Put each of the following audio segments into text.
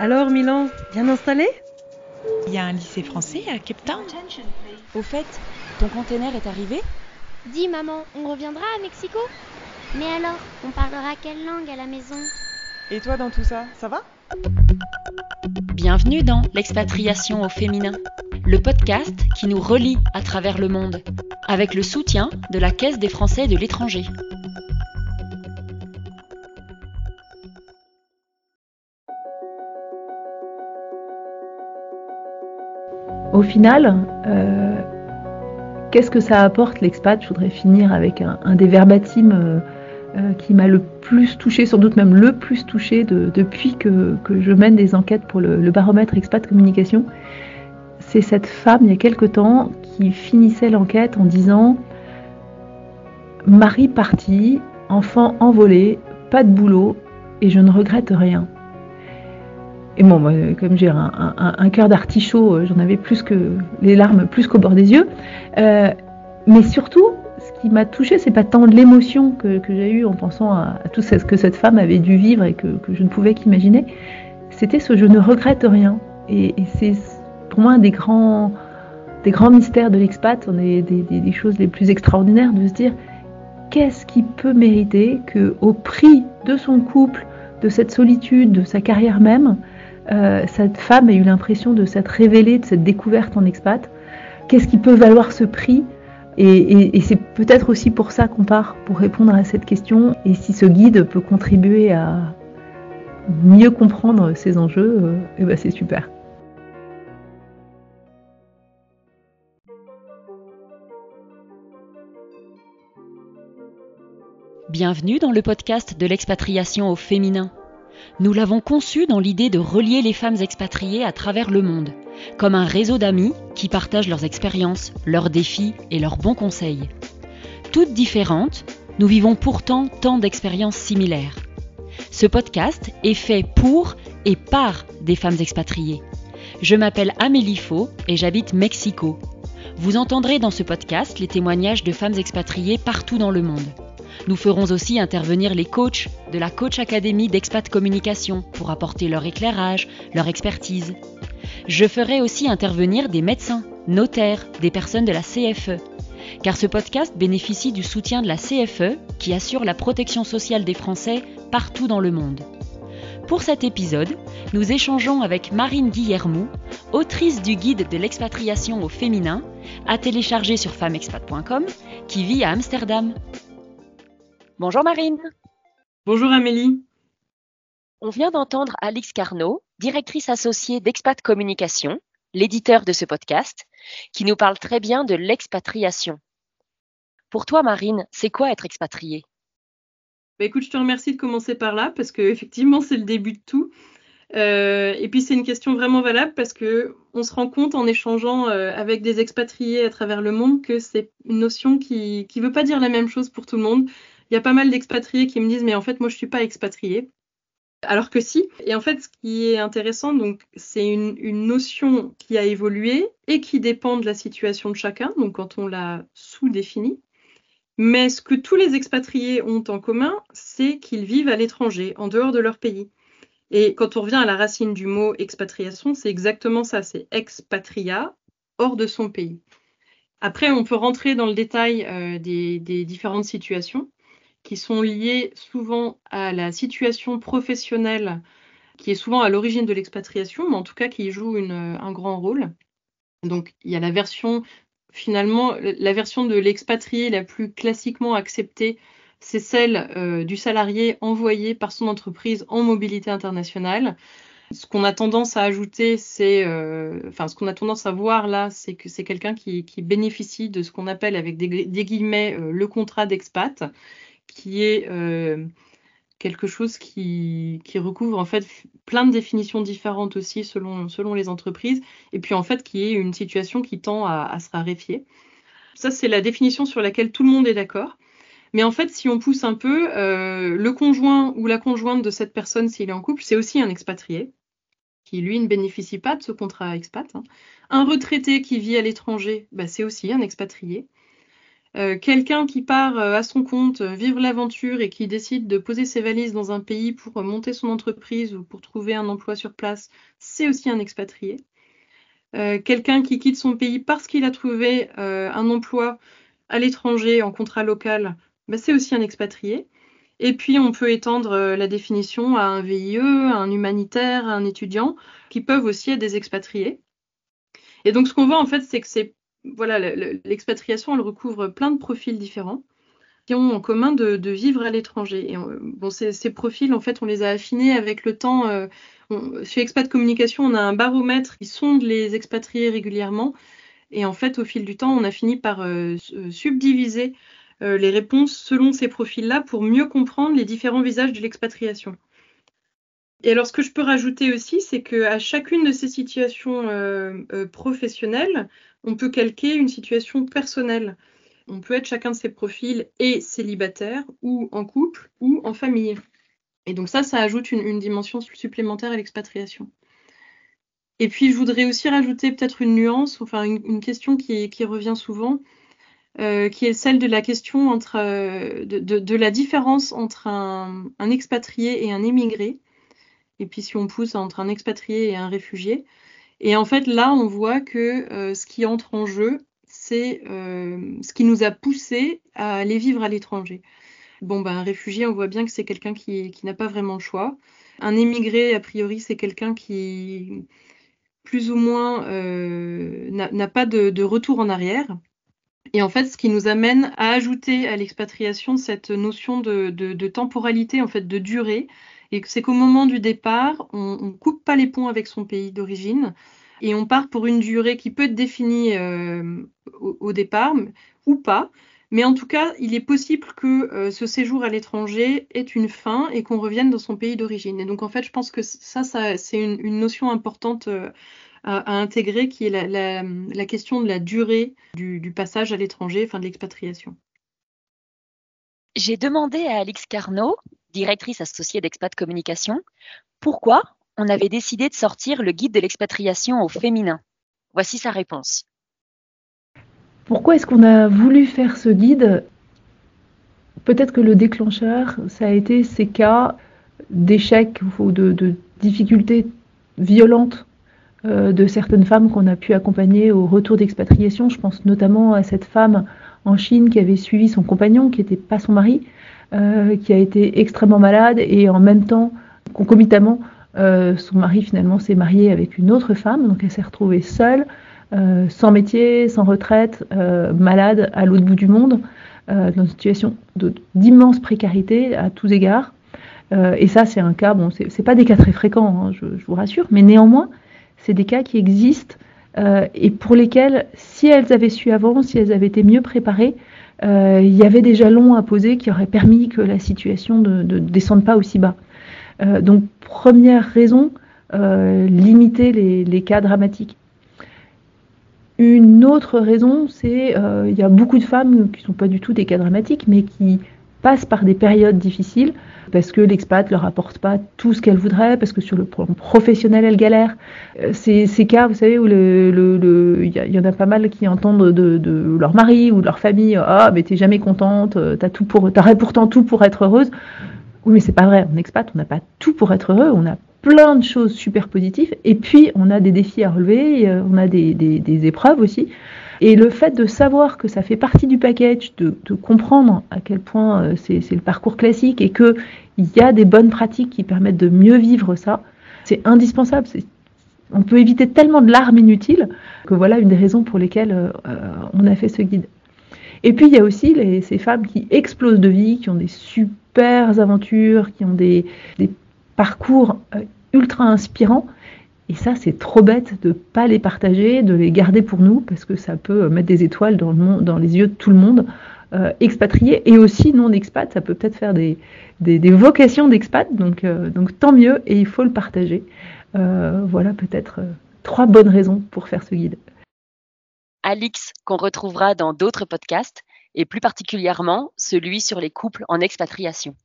Alors Milan, bien installé? Il y a un lycée français à Cape Town. Au fait, ton container est arrivé? Dis maman, on reviendra à Mexico? Mais alors, on parlera quelle langue à la maison? Et toi dans tout ça, ça va? Bienvenue dans L'expatriation au féminin, le podcast qui nous relie à travers le monde, avec le soutien de la Caisse des Français de l'étranger. Au final, qu'est-ce que ça apporte l'expat? Je voudrais finir avec un des verbatims qui m'a le plus touchée, sans doute même le plus touchée depuis que je mène des enquêtes pour le baromètre expat communication. C'est cette femme, il y a quelque temps, qui finissait l'enquête en disant « Mari parti, enfant envolé, pas de boulot et je ne regrette rien ». Et bon, moi, comme j'ai un cœur d'artichaut, j'en avais plus que les larmes, plus qu'au bord des yeux. Mais surtout, ce qui m'a touchée, c'est pas tant de l'émotion que j'ai eue en pensant à tout ce que cette femme avait dû vivre et que je ne pouvais qu'imaginer. C'était ce « je ne regrette rien ». Et c'est pour moi un des grands mystères de l'expat, des choses les plus extraordinaires, de se dire qu'est-ce qui peut mériter qu'au prix de son couple, de cette solitude, de sa carrière même, cette femme a eu l'impression de s'être révélée, de cette découverte en expat. Qu'est-ce qui peut valoir ce prix? Et c'est peut-être aussi pour ça qu'on part, pour répondre à cette question. Et si ce guide peut contribuer à mieux comprendre ces enjeux, c'est super. Bienvenue dans le podcast de l'expatriation au féminin. Nous l'avons conçu dans l'idée de relier les femmes expatriées à travers le monde, comme un réseau d'amis qui partagent leurs expériences, leurs défis et leurs bons conseils. Toutes différentes, nous vivons pourtant tant d'expériences similaires. Ce podcast est fait pour et par des femmes expatriées. Je m'appelle Amélie Faux et j'habite Mexico. Vous entendrez dans ce podcast les témoignages de femmes expatriées partout dans le monde. Nous ferons aussi intervenir les coachs de la Coach Academy d'Expat Communication pour apporter leur éclairage, leur expertise. Je ferai aussi intervenir des médecins, notaires, des personnes de la CFE. Car ce podcast bénéficie du soutien de la CFE qui assure la protection sociale des Français partout dans le monde. Pour cet épisode, nous échangeons avec Marine Guillermou, autrice du guide de l'expatriation au féminin, à télécharger sur femmexpat.com, qui vit à Amsterdam. Bonjour Marine. Bonjour Amélie. On vient d'entendre Alix Carnot, directrice associée d'Expat Communication, l'éditeur de ce podcast, qui nous parle très bien de l'expatriation. Pour toi Marine, c'est quoi être expatriée? Écoute, je te remercie de commencer par là parce que effectivement c'est le début de tout. Et puis c'est une question vraiment valable parce que on se rend compte en échangeant avec des expatriés à travers le monde que c'est une notion qui veut pas dire la même chose pour tout le monde. Il y a pas mal d'expatriés qui me disent mais en fait moi je suis pas expatriée. Alors que si. Et en fait ce qui est intéressant donc c'est une notion qui a évolué et qui dépend de la situation de chacun. Donc quand on l'a sous-définie. Mais ce que tous les expatriés ont en commun, c'est qu'ils vivent à l'étranger, en dehors de leur pays. Et quand on revient à la racine du mot expatriation, c'est exactement ça, c'est expatria, hors de son pays. Après, on peut rentrer dans le détail des différentes situations qui sont liées souvent à la situation professionnelle qui est souvent à l'origine de l'expatriation, mais en tout cas qui joue un grand rôle. Donc, il y a la version de l'expatrié la plus classiquement acceptée, c'est celle du salarié envoyé par son entreprise en mobilité internationale. Ce qu'on a tendance à ajouter, ce qu'on a tendance à voir là, c'est que c'est quelqu'un qui bénéficie de ce qu'on appelle avec des guillemets le contrat d'expat, qui est quelque chose qui recouvre en fait plein de définitions différentes aussi selon les entreprises, et puis en fait qui est une situation qui tend à se raréfier. Ça, c'est la définition sur laquelle tout le monde est d'accord. Mais en fait, si on pousse un peu, le conjoint ou la conjointe de cette personne, s'il est en couple, c'est aussi un expatrié, qui lui ne bénéficie pas de ce contrat expat. Un retraité qui vit à l'étranger, c'est aussi un expatrié. Quelqu'un qui part à son compte, vivre l'aventure et qui décide de poser ses valises dans un pays pour monter son entreprise ou pour trouver un emploi sur place, c'est aussi un expatrié. Quelqu'un qui quitte son pays parce qu'il a trouvé un emploi à l'étranger en contrat local, c'est aussi un expatrié. Et puis on peut étendre la définition à un VIE, à un humanitaire, à un étudiant, qui peuvent aussi être des expatriés. Et donc ce qu'on voit en fait, c'est que l'expatriation, elle recouvre plein de profils différents qui ont en commun de vivre à l'étranger. Et ces profils, en fait, on les a affinés avec le temps. Chez Expat Communication, on a un baromètre qui sonde les expatriés régulièrement. Et en fait, au fil du temps, on a fini par subdiviser les réponses selon ces profils-là pour mieux comprendre les différents visages de l'expatriation. Et alors, ce que je peux rajouter aussi, c'est qu'à chacune de ces situations professionnelles, on peut calquer une situation personnelle. On peut être chacun de ces profils et célibataire, ou en couple, ou en famille. Et donc ça ajoute une dimension supplémentaire à l'expatriation. Et puis, je voudrais aussi rajouter peut-être une nuance, enfin une question qui revient souvent, qui est celle de la question de la différence entre un expatrié et un émigré. Et puis si on pousse entre un expatrié et un réfugié. Et en fait, là, on voit que ce qui entre en jeu, c'est ce qui nous a poussé à aller vivre à l'étranger. Un réfugié, on voit bien que c'est quelqu'un qui n'a pas vraiment le choix. Un émigré, a priori, c'est quelqu'un qui, plus ou moins, n'a pas de retour en arrière. Et en fait, ce qui nous amène à ajouter à l'expatriation cette notion de temporalité, en fait, de durée. Et c'est qu'au moment du départ, on ne coupe pas les ponts avec son pays d'origine et on part pour une durée qui peut être définie au départ ou pas. Mais en tout cas, il est possible que ce séjour à l'étranger ait une fin et qu'on revienne dans son pays d'origine. Et donc, en fait, je pense que ça c'est une notion importante à intégrer, qui est la question de la durée du passage à l'étranger, enfin de l'expatriation. J'ai demandé à Alix Carnot, directrice associée d'Expat Communication, pourquoi on avait décidé de sortir le guide de l'expatriation au féminin. Voici sa réponse. Pourquoi est-ce qu'on a voulu faire ce guide ? Peut-être que le déclencheur, ça a été ces cas d'échecs ou de difficultés violentes de certaines femmes qu'on a pu accompagner au retour d'expatriation. Je pense notamment à cette femme en Chine qui avait suivi son compagnon, qui n'était pas son mari, qui a été extrêmement malade et en même temps, concomitamment, son mari finalement s'est marié avec une autre femme, donc elle s'est retrouvée seule, sans métier, sans retraite, malade à l'autre bout du monde, dans une situation d'immense précarité à tous égards. Et ça, c'est un cas, c'est pas des cas très fréquents, hein, je vous rassure, mais néanmoins, c'est des cas qui existent et pour lesquels, si elles avaient su avant, si elles avaient été mieux préparées, il y avait des jalons à poser qui auraient permis que la situation ne descende pas aussi bas. Donc, première raison, limiter les cas dramatiques. Une autre raison, c'est il y a beaucoup de femmes qui ne sont pas du tout des cas dramatiques, mais qui passent par des périodes difficiles parce que l'expat leur apporte pas tout ce qu'elles voudraient, parce que sur le plan professionnel, elles galèrent. Ces cas, vous savez, où il y en a pas mal qui entendent de leur mari ou de leur famille, ah, mais t'es jamais contente, t'aurais pourtant tout pour être heureuse. Oui, mais c'est pas vrai. En expat, on n'a pas tout pour être heureux. On a plein de choses super positives. Et puis, on a des défis à relever. On a des épreuves aussi. Et le fait de savoir que ça fait partie du package, de comprendre à quel point c'est le parcours classique et qu'il y a des bonnes pratiques qui permettent de mieux vivre ça, c'est indispensable. On peut éviter tellement de larmes inutiles que voilà une des raisons pour lesquelles on a fait ce guide. Et puis, il y a aussi ces femmes qui explosent de vie, qui ont des super aventures, qui ont des parcours ultra inspirants. Et ça, c'est trop bête de ne pas les partager, de les garder pour nous, parce que ça peut mettre des étoiles dans les yeux de tout le monde, expatriés et aussi non-expats. Ça peut peut-être faire des vocations d'expat, donc tant mieux, et il faut le partager. Voilà peut-être 3 bonnes raisons pour faire ce guide. Alix, qu'on retrouvera dans d'autres podcasts, et plus particulièrement celui sur les couples en expatriation.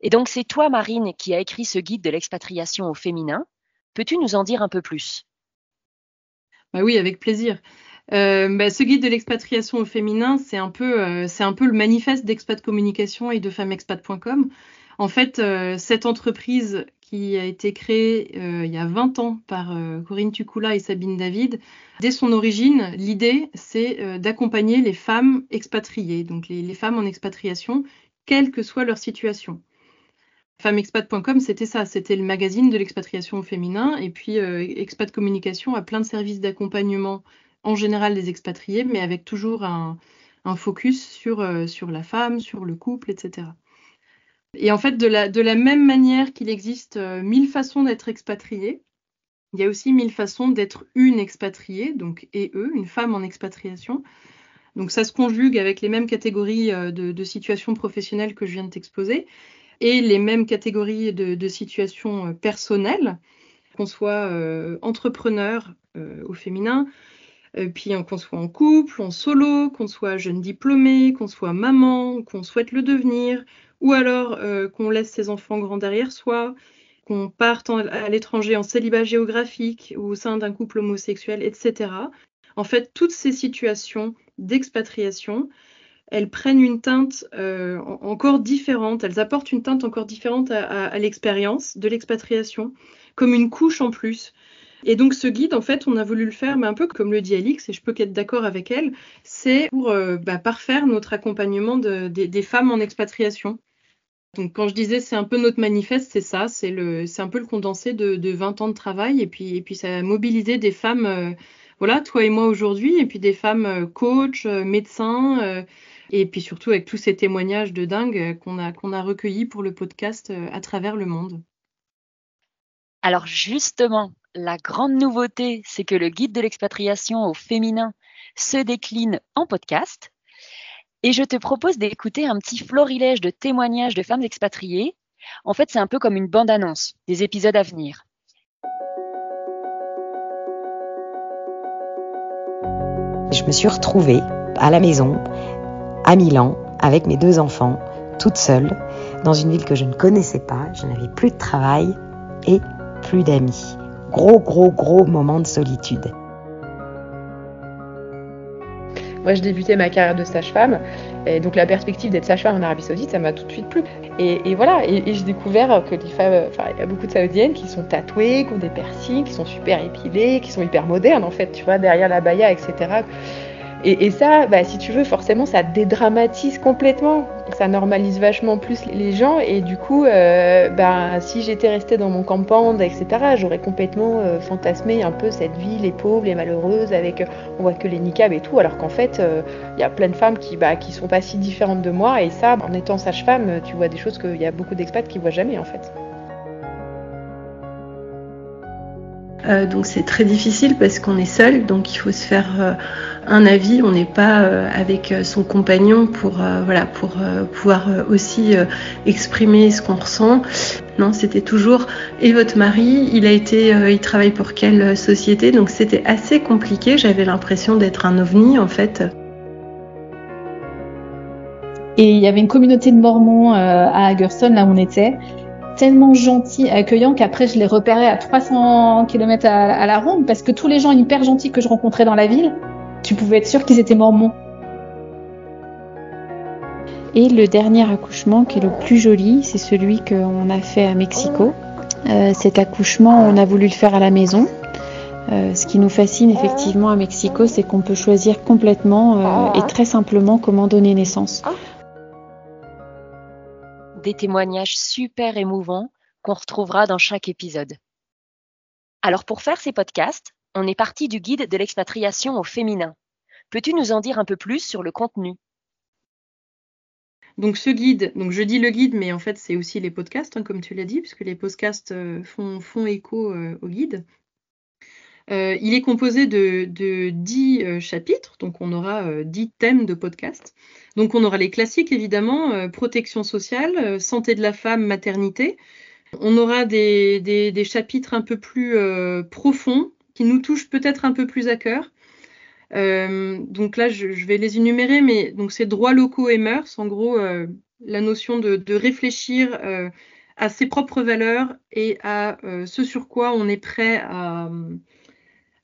Et donc c'est toi, Marine, qui as écrit ce guide de l'expatriation au féminin. Peux-tu nous en dire un peu plus ? Oui, avec plaisir. Ce guide de l'expatriation au féminin, c'est un peu le manifeste d'Expat Communication et de femmexpat.com. En fait, cette entreprise qui a été créée il y a 20 ans par Corinne Tucula et Sabine David, dès son origine, l'idée, c'est d'accompagner les femmes expatriées, donc les femmes en expatriation, quelle que soit leur situation. Femmexpat.com, c'était ça, c'était le magazine de l'expatriation au féminin, et puis Expat Communication a plein de services d'accompagnement en général des expatriés, mais avec toujours un focus sur la femme, sur le couple, etc. Et en fait, de la même manière qu'il existe 1000 façons d'être expatrié, il y a aussi 1000 façons d'être une expatriée, donc une femme en expatriation. Donc ça se conjugue avec les mêmes catégories de situations professionnelles que je viens de t'exposer, et les mêmes catégories de situations personnelles, qu'on soit entrepreneur au féminin, puis qu'on soit en couple, en solo, qu'on soit jeune diplômé, qu'on soit maman, qu'on souhaite le devenir, ou alors qu'on laisse ses enfants grands derrière soi, qu'on parte à l'étranger en célibat géographique ou au sein d'un couple homosexuel, etc. En fait, toutes ces situations d'expatriation, elles prennent une teinte encore différente, elles apportent une teinte encore différente à l'expérience de l'expatriation, comme une couche en plus. Et donc ce guide, en fait, on a voulu le faire, mais un peu comme le dit Alix, et je peux qu'être d'accord avec elle, c'est pour parfaire notre accompagnement des femmes en expatriation. Donc quand je disais c'est un peu notre manifeste, c'est ça, c'est un peu le condensé de 20 ans de travail, et puis ça a mobilisé des femmes, voilà, toi et moi aujourd'hui, et puis des femmes coachs, médecins, et puis surtout avec tous ces témoignages de dingue qu'on a recueillis pour le podcast à travers le monde. Alors justement, la grande nouveauté, c'est que le guide de l'expatriation au féminin se décline en podcast. Et je te propose d'écouter un petit florilège de témoignages de femmes expatriées. En fait, c'est un peu comme une bande-annonce des épisodes à venir. Je me suis retrouvée à la maison, à Milan, avec mes 2 enfants, toute seule, dans une ville que je ne connaissais pas. Je n'avais plus de travail et plus d'amis. Gros moment de solitude. Moi, je débutais ma carrière de sage-femme, et donc la perspective d'être sage-femme en Arabie Saoudite, ça m'a tout de suite plu. Et voilà, et j'ai découvert que les femmes, il y a beaucoup de Saoudiennes qui sont tatouées, qui ont des piercings, qui sont super épilées, qui sont hyper modernes en fait, tu vois, derrière la baya, etc. Et ça, si tu veux, forcément, ça dédramatise complètement. Ça normalise vachement plus les gens. Et du coup, si j'étais restée dans mon campand, etc., j'aurais complètement fantasmé un peu cette vie, les pauvres, les malheureuses, avec, on voit que les niqabs et tout. Alors qu'en fait, il y a plein de femmes qui sont pas si différentes de moi. Et ça, en étant sage-femme, tu vois des choses qu'il y a beaucoup d'expats qui voient jamais, en fait. Donc c'est très difficile parce qu'on est seul, donc il faut se faire un avis. On n'est pas avec son compagnon pour pouvoir aussi exprimer ce qu'on ressent. Non, c'était toujours et votre mari, il travaille pour quelle société? Donc c'était assez compliqué. J'avais l'impression d'être un ovni en fait. Et il y avait une communauté de Mormons à Hagerstown, là où on était, tellement gentils, accueillants, qu'après je les repérais à 300 km à la ronde, parce que tous les gens hyper gentils que je rencontrais dans la ville, tu pouvais être sûr qu'ils étaient Mormons. Et le dernier accouchement, qui est le plus joli, c'est celui qu'on a fait à Mexico. Cet accouchement, on a voulu le faire à la maison. Ce qui nous fascine effectivement à Mexico, c'est qu'on peut choisir complètement et très simplement comment donner naissance. Des témoignages super émouvants qu'on retrouvera dans chaque épisode. Alors pour faire ces podcasts, on est parti du guide de l'expatriation au féminin. Peux-tu nous en dire un peu plus sur le contenu ? Donc ce guide, donc je dis le guide, mais en fait c'est aussi les podcasts, comme tu l'as dit, puisque les podcasts font écho au guide. Il est composé de 10 chapitres, donc on aura 10 thèmes de podcast. Donc on aura les classiques évidemment, protection sociale, santé de la femme, maternité. On aura des chapitres un peu plus profonds, qui nous touchent peut-être un peu plus à cœur. Donc là je vais les énumérer, mais donc c'est droits locaux et mœurs, en gros la notion de réfléchir à ses propres valeurs et à ce sur quoi on est prêt à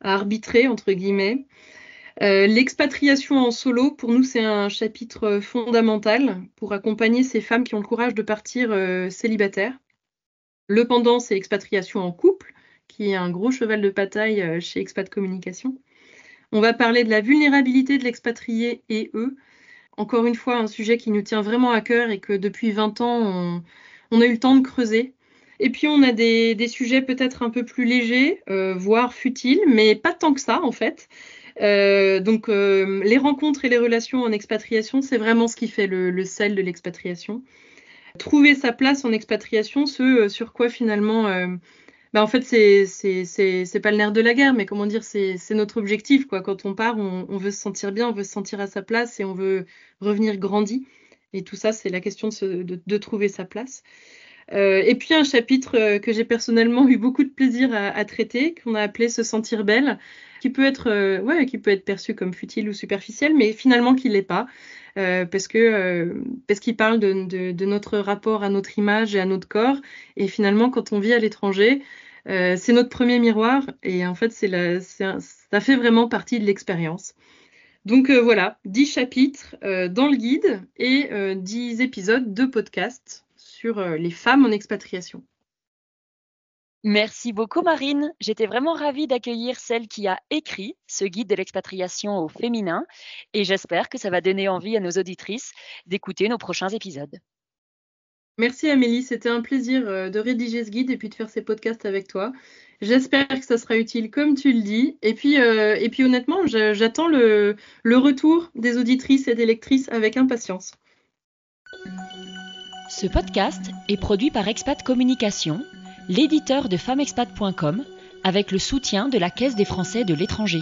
arbitrer, entre guillemets. L'expatriation en solo, pour nous, c'est un chapitre fondamental pour accompagner ces femmes qui ont le courage de partir célibataires. Le pendant, c'est l'expatriation en couple, qui est un gros cheval de bataille chez Expat Communication. On va parler de la vulnérabilité de l'expatrié et eux. Encore une fois, un sujet qui nous tient vraiment à cœur et que depuis 20 ans, on a eu le temps de creuser. Et puis, on a des sujets peut-être un peu plus légers, voire futiles, mais pas tant que ça, en fait. Donc, les rencontres et les relations en expatriation, c'est vraiment ce qui fait le sel de l'expatriation. Trouver sa place en expatriation, ce sur quoi finalement... en fait, c'est pas le nerf de la guerre, mais comment dire, c'est notre objectif, quoi. Quand on part, on veut se sentir bien, on veut se sentir à sa place et on veut revenir grandi. Et tout ça, c'est la question de trouver sa place. Et puis un chapitre que j'ai personnellement eu beaucoup de plaisir à traiter, qu'on a appelé Se sentir belle, qui peut être perçu comme futile ou superficiel, mais finalement qui l'est pas, parce qu'il parle de notre rapport à notre image et à notre corps. Et finalement, quand on vit à l'étranger, c'est notre premier miroir, et en fait, ça fait vraiment partie de l'expérience. Donc voilà, 10 chapitres dans le guide et 10 épisodes de podcast sur les femmes en expatriation. Merci beaucoup Marine, j'étais vraiment ravie d'accueillir celle qui a écrit ce guide de l'expatriation au féminin et j'espère que ça va donner envie à nos auditrices d'écouter nos prochains épisodes. Merci Amélie, c'était un plaisir de rédiger ce guide et puis de faire ces podcasts avec toi. J'espère que ça sera utile comme tu le dis. Et puis honnêtement, j'attends le retour des auditrices et des lectrices avec impatience. Ce podcast est produit par Expat Communication, l'éditeur de femmexpat.com, avec le soutien de la Caisse des Français de l'étranger.